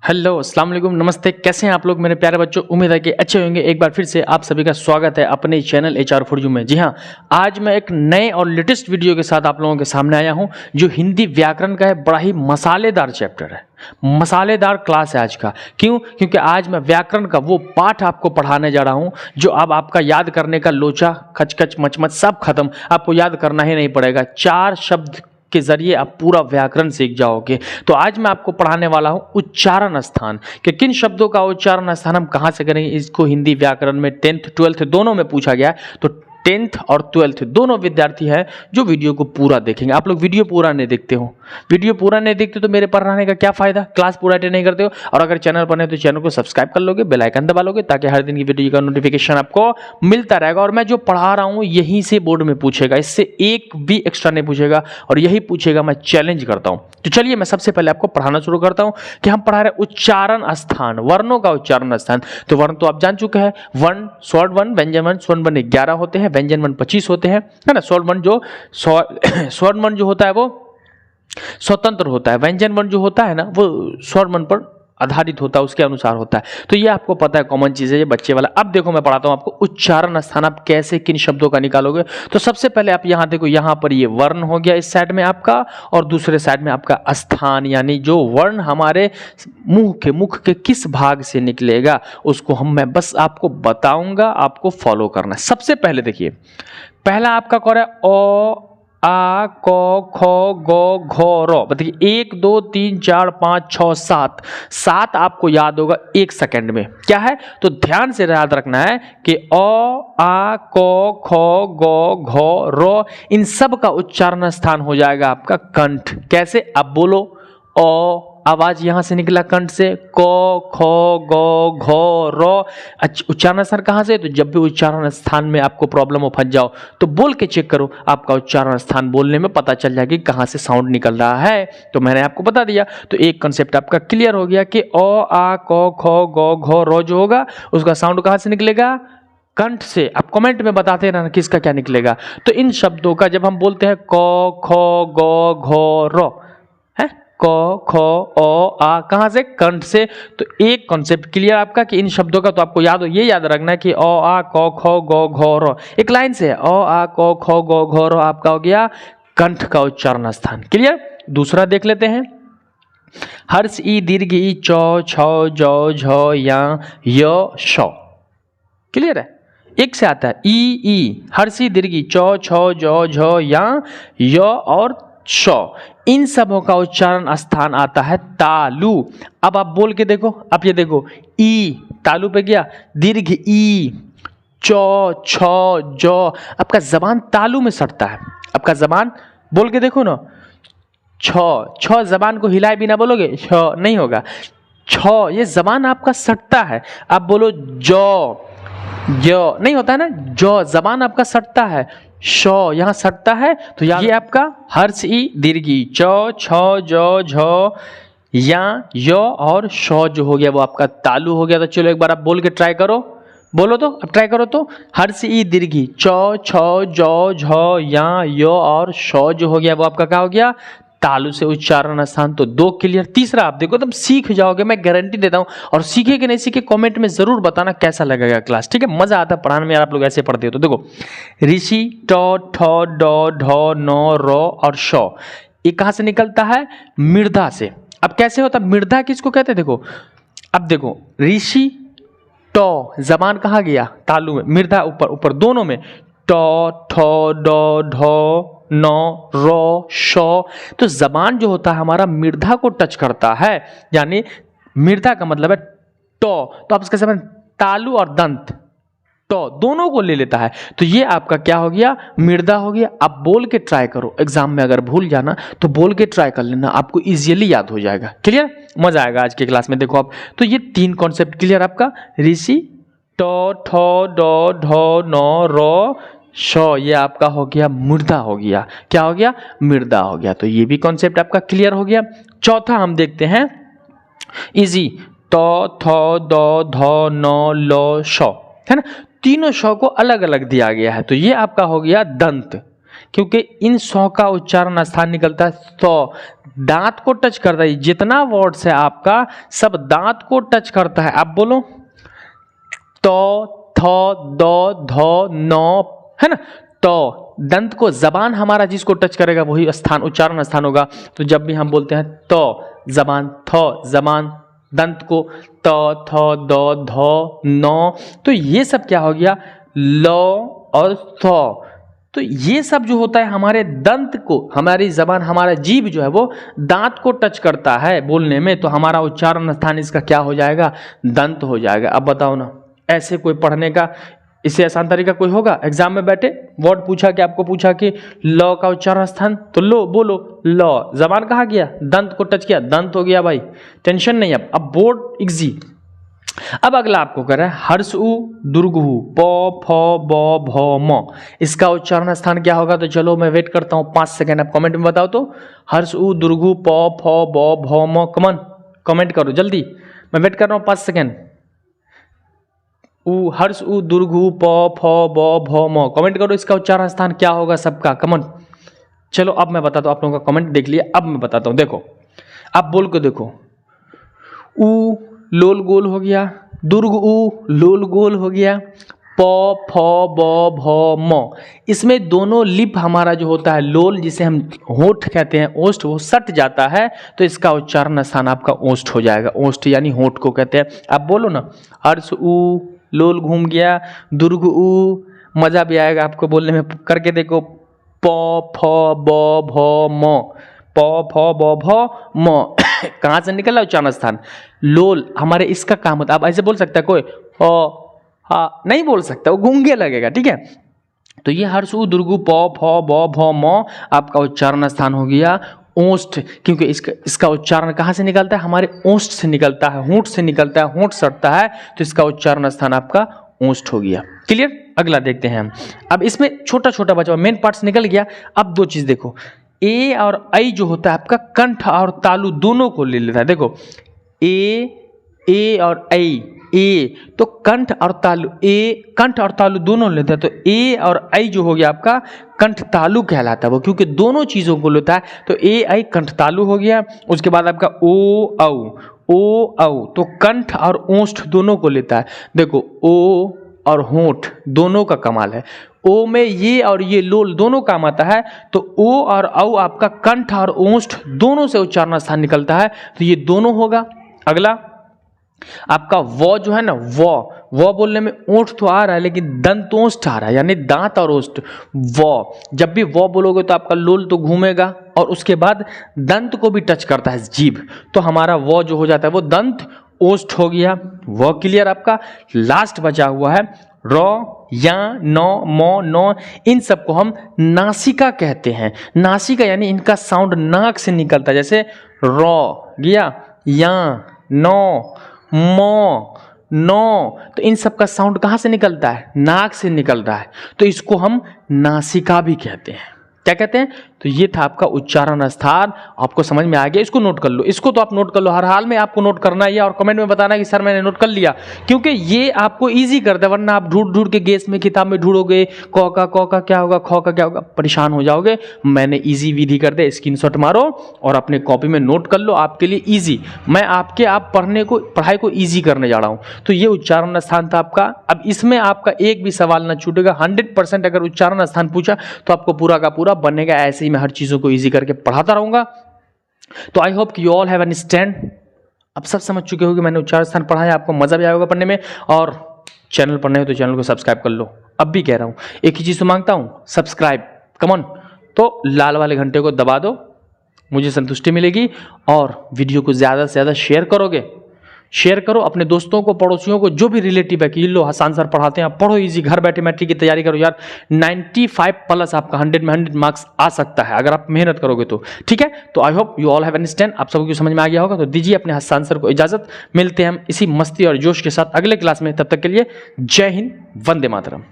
Hello अस्सलाम वालेकुम, नमस्ते। कैसे हैं आप लोग मेरे प्यारे बच्चों? उम्मीद है कि अच्छे होंगे। एक बार फिर से आप सभी का स्वागत है अपने चैनल HR फॉर यू में। जी हाँ, आज मैं एक नए और लेटेस्ट वीडियो के साथ आप लोगों के सामने आया हूं, जो हिंदी व्याकरण का है। बड़ा ही मसालेदार चैप्टर है, मसालेदार क्लास है आज का। क्यों? क्योंकि आज मैं व्याकरण का वो पाठ आपको पढ़ाने जा रहा हूं जो अब आपका याद करने का लोचा, खचखच, मचमच सब खत्म। आपको याद करना ही नहीं पड़ेगा। 4 शब्द के जरिए आप पूरा व्याकरण सीख जाओगे। तो आज मैं आपको पढ़ाने वाला हूं उच्चारण स्थान, कि किन शब्दों का उच्चारण स्थान हम कहां से करेंगे। इसको हिंदी व्याकरण में 10th 12th दोनों में पूछा गया है। तो 10th और 12th दोनों विद्यार्थी हैं जो वीडियो को पूरा देखेंगे। आप लोग वीडियो पूरा नहीं देखते हो, वीडियो पूरा नहीं देखते तो मेरे पढ़ाने का क्या फायदा? क्लास पूरा अटेंड नहीं करते हो। और अगर चैनल पर नहीं तो चैनल को सब्सक्राइब कर लोगे, बेल आइकन दबा लोगे, ताकि हर दिन की वीडियो का नोटिफिकेशन आपको मिलता रहेगा। और मैं जो पढ़ा रहा हूं यहीं से बोर्ड में पूछेगा, इससे एक भी एक्स्ट्रा नहीं पूछेगा और यही पूछेगा। मैं चैलेंज करता हूं। तो चलिए मैं सबसे पहले आपको पढ़ाना शुरू करता हूं कि हम पढ़ा रहे उच्चारण स्थान, वर्णों का उच्चारण स्थान। तो वर्ण तो आप जान चुके हैं, वर्ण, स्वर्ण वर्ण, व्यंजन वर्ण। स्वर्ण वर्ण 11 होते हैं, व्यंजन वर्ण 25 होते हैं, है ना। स्वर्ण वर्ण जो होता है वो स्वतंत्र होता है। व्यंजन वर्ण जो होता है ना वो स्वर्ण वर्ण पर आधारित होता है, उसके अनुसार होता है। तो ये आपको पता है, कॉमन चीज है ये बच्चे वाला। अब देखो मैं पढ़ाता हूं आपको उच्चारण स्थान आप कैसे किन शब्दों का निकालोगे। तो सबसे पहले आप यहां देखो, यहां पर ये वर्ण हो गया इस साइड में आपका, और दूसरे साइड में आपका स्थान, यानी जो वर्ण हमारे मुख के किस भाग से निकलेगा उसको मैं बस आपको बताऊंगा, आपको फॉलो करना है। सबसे पहले देखिए, पहला आपका कौन है? ओ आ क ख ग घ र। बताइए 1 2 3 4 5 6 7 7 आपको याद होगा 1 सेकंड में। क्या है? तो ध्यान से याद रखना है कि अ आ क ख ग घ र, इन सब का उच्चारण स्थान हो जाएगा आपका कंठ। कैसे? अब बोलो, अ आवाज यहां से निकला कंठ से, क ख ग घ र। उच्चारण स्थान कहां से? तो जब भी उच्चारण स्थान में आपको प्रॉब्लम हो, फंस जाओ, तो बोल के चेक करो, आपका उच्चारण स्थान बोलने में पता चल जाएगा कि कहां से साउंड निकल रहा है। तो मैंने आपको बता दिया। तो एक कंसेप्ट आपका क्लियर हो गया कि अ आ क ख ग घ र जो होगा उसका साउंड कहां से निकलेगा? कंठ से। आप कमेंट में बताते रहना किसका क्या निकलेगा। तो इन शब्दों का जब हम बोलते हैं क ख ग घ र, है क ख अ आ, कहां से? कंठ से। तो एक कॉन्सेप्ट क्लियर आपका कि इन शब्दों का तो आपको याद हो, ये याद रखना है कि अ आ क ख ग घ र एक लाइन से है। अ आ क ख ग घ र आपका हो गया कंठ का उच्चारण स्थान। क्लियर? दूसरा देख लेते हैं, हर्ष ई दीर्घ ई चौ छ जौ झ या य श। क्लियर है? एक से आता है ई हर्षी दीर्घी चौ छ जौ झ या य और श। इन सबों का उच्चारण स्थान आता है तालु। अब आप बोल के देखो, अब ये देखो, ई तालु पे गया, दीर्घ ई चौ छ जौ, आपका जबान तालु में सटता है। आपका जबान बोल के देखो ना, छ जबान को हिलाए बिना बोलोगे छ नहीं होगा। छ ये जबान आपका सटता है। आप बोलो जौ, जो नहीं होता है ना, जो जबान आपका सटता है, शो यहां सटता है। तो ये आपका हर्ष ई दीर्घी चौ छ जौ झ या यो और शो जो हो गया वो आपका तालु हो गया। तो चलो एक बार आप बोल के ट्राई करो, बोलो तो, अब ट्राई करो तो, हर्ष ई दीर्घी चौ छ जौ झ या यो और शो जो हो गया वो आपका क्या हो गया? तालु से उच्चारण स्थान। तो 2 क्लियर। तीसरा आप देखो, तुम सीख जाओगे, मैं गारंटी देता हूं। और सीखे कि नहीं सीखे कमेंट में जरूर बताना कैसा लगेगा क्लास। ठीक है? मजा आता है पढ़ाने में यार, आप लोग ऐसे पढ़ते हो। तो देखो, ऋषि ट ठ ड ढ न र और श, ये कहां से निकलता है? मृदा से। अब कैसे होता है मृदा? किसको कहते हैं? देखो, अब देखो, ऋषि ट जबान कहां गया? तालु में। मृदा ऊपर ऊपर दोनों में, ट ठ ड ढ न रो शो। तो जबान जो होता है हमारा मृदा को टच करता है, यानी मृदा का मतलब है टो। तो आप इसका जबान तालु और दंत टो दोनों को ले लेता है। तो ये आपका क्या हो गया? मृदा हो गया। आप बोल के ट्राई करो, एग्जाम में अगर भूल जाना तो बोल के ट्राई कर लेना, आपको इजीली याद हो जाएगा। क्लियर? मजा आएगा आज के क्लास में। देखो आप, तो ये 3 कॉन्सेप्ट क्लियर आपका, ऋषि ट ठ ड ढ न रो शो, ये आपका हो गया मृदा हो गया। क्या हो गया? मृदा हो गया। तो ये भी कॉन्सेप्ट आपका क्लियर हो गया। चौथा हम देखते हैं इजी, ट थ द ध न ल श, है ना। तीनों श को अलग अलग दिया गया है। तो ये आपका हो गया दंत। क्योंकि इन सौ का उच्चारण स्थान निकलता है सौ, दांत को टच करता है। जितना वर्ड्स है आपका सब दांत को टच करता है। आप बोलो तो, थो, दो, धो, नो, है ना। तो दंत को, जबान हमारा जिसको टच करेगा वही स्थान उच्चारण स्थान होगा। तो जब भी हम बोलते हैं तो जबान, थो जबान, दंत को तो, थो, दो, धो, नो, तो ये सब क्या हो गया, लो और थो। तो ये सब जो होता है हमारे दंत को, हमारी जबान, हमारा जीभ जो है वो दांत को टच करता है बोलने में, तो हमारा उच्चारण स्थान इसका क्या हो जाएगा, दंत हो जाएगा। अब बताओ ना, ऐसे कोई पढ़ने का इससे आसान तरीका कोई होगा? एग्जाम में बैठे वर्ड पूछा कि आपको पूछा कि ल का उच्चारण स्थान, तो लो बोलो ल, जबान कहाँ गया, दंत को टच किया, दंत हो गया भाई, टेंशन नहीं। अब बोर्ड इजी। अब अगला आपको कर रहा है हर्ष उ दुर्ग हु, प फ ब भ म, इसका उच्चारण स्थान क्या होगा? तो चलो मैं वेट करता हूँ 5 सेकेंड, आप कमेंट में बताओ तो। हर्ष उ दुर्ग हु, प फ ब भ म, कमन कमेंट करो जल्दी, मैं वेट कर रहा हूँ 5 सेकेंड। हर्ष उ दुर्ग हु, प फ ब भ म, कमेंट करो इसका उच्चारण स्थान क्या होगा सबका, कमन। चलो अब मैं बताता हूँ, आप लोगों का कमेंट देख लिया, अब मैं बताता हूँ। देखो आप बोल के देखो, उ लोल गोल हो गया, दुर्ग उ लोल गोल हो गया, प फ ब भ म, इसमें दोनों लिप हमारा जो होता है लोल, जिसे हम होठ कहते हैं, ओष्ठ, वो सट जाता है, तो इसका उच्चारण स्थान आपका ओष्ठ हो जाएगा। ओष्ठ यानी होठ को कहते हैं। आप बोलो ना, हर्ष उ लोल घूम गया, दुर्ग उ, मजा भी आएगा आपको बोलने में, करके देखो, प फ ब भ म, प फ ब भ म, कहाँ से निकल रहा है उच्चारण स्थान, लोल, हमारे इसका काम होता है। अब ऐसे बोल सकता है कोई हा, नहीं बोल सकता, वो गूंगे लगेगा, ठीक है। तो ये हर्ष उ दुर्गु प फ ब भ म आपका उच्चारण स्थान हो गया ओष्ठ, क्योंकि इसका उच्चारण कहाँ से निकलता है, हमारे ओष्ठ से निकलता है, होंठ से निकलता है, होंठ सटता है, तो इसका उच्चारण स्थान आपका ओष्ठ हो गया। क्लियर? अगला देखते हैं हम। अब इसमें छोटा छोटा बचा, मेन पार्ट्स निकल गया। अब दो चीज देखो, ए और आई जो होता है आपका कंठ और तालु दोनों को ले लेता है। देखो ए और आई, ए तो कंठ और तालु, ए कंठ और तालु दोनों लेता है, तो ए और आई जो हो गया आपका कंठ तालु कहलाता है वो, क्योंकि दोनों चीजों को लेता है, तो ए आई कंठ तालु हो गया। उसके बाद आपका ओ औ तो कंठ और ओष्ठ दोनों को लेता है। देखो ओ और होंठ दोनों का कमाल है, ओ में ये और ये लोल दोनों काम आता है, तो ओ और औ आपका कंठ और ओष्ठ दोनों से उच्चारण स्थान निकलता है, तो ये दोनों होगा। अगला आपका व जो है ना, व बोलने में ओठ तो आ रहा है लेकिन दंतोष्ठ आ रहा है, यानी दांत और ओष्ठ। व जब भी व बोलोगे तो आपका लोल तो घूमेगा और उसके बाद दंत को भी टच करता है जीभ, तो हमारा व जो हो जाता है वो दंत ओष्ठ हो गया। व क्लियर आपका। लास्ट बचा हुआ है र, या, नौ, मो, नो, इन सबको हम नासिका कहते हैं। नासिका यानी इनका साउंड नाक से निकलता है, जैसे र गया, या, नो, मो, नो, तो इन सब का साउंड कहाँ से निकलता है, नाक से निकल रहा है, तो इसको हम नासिका भी कहते हैं। क्या कहते हैं? तो ये था आपका उच्चारण स्थान। आपको समझ में आ गया? इसको नोट कर लो, इसको तो आप नोट कर लो, हर हाल में आपको नोट करना है और कमेंट में बताना कि सर मैंने नोट कर लिया, क्योंकि ये आपको इजी करता है, वरना आप ढूंढ के गेस में किताब में ढूंढोगे क का क्या होगा, ख का क्या होगा, परेशान हो जाओगे। मैंने इजी विधि कर दे, स्क्रीनशॉट मारो और अपने कॉपी में नोट कर लो, आपके लिए इजी। मैं आप पढ़ाई को इजी करने जा रहा हूँ। तो ये उच्चारण स्थान था आपका। अब इसमें आपका एक भी सवाल ना छूटेगा, 100% अगर उच्चारण स्थान पूछा तो आपको पूरा का पूरा बनेगा। ऐसे ही मैं हर चीजों को इजी करके पढ़ाता रहूंगा। तो आई होप कि यू ऑल हैव अंडरस्टैंड। अब सब समझ चुके हो कि मैंने उच्चारण स्थान पढ़ाया, आपको मजा भी आएगा पढ़ने में। और चैनल पर नए हो तो चैनल को सब्सक्राइब कर लो। अब भी कह रहा हूं, एक ही चीज तो मांगता हूं, सब्सक्राइब, कमॉन। तो लाल वाले घंटे को दबा दो, मुझे संतुष्टि मिलेगी। और वीडियो को ज्यादा से ज्यादा शेयर करोगे, शेयर करो अपने दोस्तों को, पड़ोसियों को, जो भी रिलेटिव है कि लो हसान सर पढ़ाते हैं, पढ़ो इजी, घर बैठे मैट्रिक की तैयारी करो यार। 95+ आपका 100 में 100 मार्क्स आ सकता है अगर आप मेहनत करोगे तो, ठीक है। तो I hope you all have understand. आप सबको समझ में आ गया होगा। तो दीजिए अपने हसान सर को इजाजत। मिलते हैं हम इसी मस्ती और जोश के साथ अगले क्लास में। तब तक के लिए जय हिंद, वंदे मातरम।